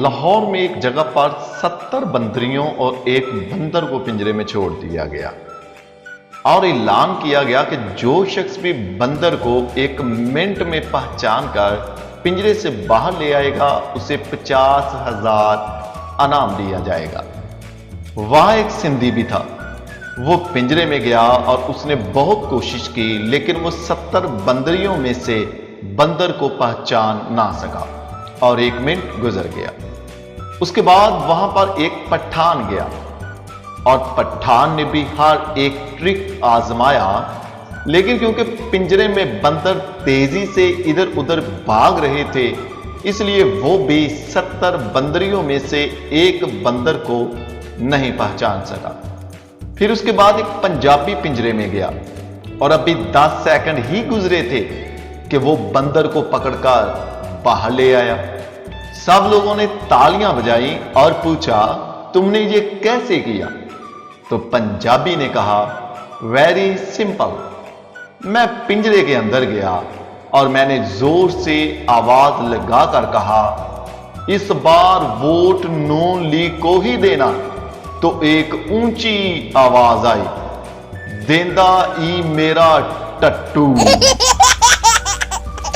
लाहौर में एक जगह पर 70 बंदरियों और एक बंदर को पिंजरे में छोड़ दिया गया और ऐलान किया गया कि जो शख्स भी बंदर को 1 मिनट में पहचान कर पिंजरे से बाहर ले आएगा उसे 50,000 इनाम दिया जाएगा। वहां एक सिंधी भी था। वो पिंजरे में गया और उसने बहुत कोशिश की, लेकिन वो 70 बंदरियों में से बंदर को पहचान ना सका और 1 मिनट गुजर गया। उसके बाद वहां पर एक पठान गया और पठान ने भी हर एक ट्रिक आजमाया, लेकिन क्योंकि पिंजरे में बंदर तेजी से इधर उधर भाग रहे थे, इसलिए वो भी 70 बंदरियों में से एक बंदर को नहीं पहचान सका। फिर उसके बाद एक पंजाबी पिंजरे में गया और अभी 10 सेकंड ही गुजरे थे कि वो बंदर को पकड़कर बाहर ले आया। सब लोगों ने तालियां बजाई और पूछा, तुमने ये कैसे किया? तो पंजाबी ने कहा, वेरी सिंपल, मैं पिंजरे के अंदर गया और मैंने जोर से आवाज लगाकर कहा, इस बार वोट नून लीग को ही देना। तो एक ऊंची आवाज आई, देंदा ई मेरा टट्टू।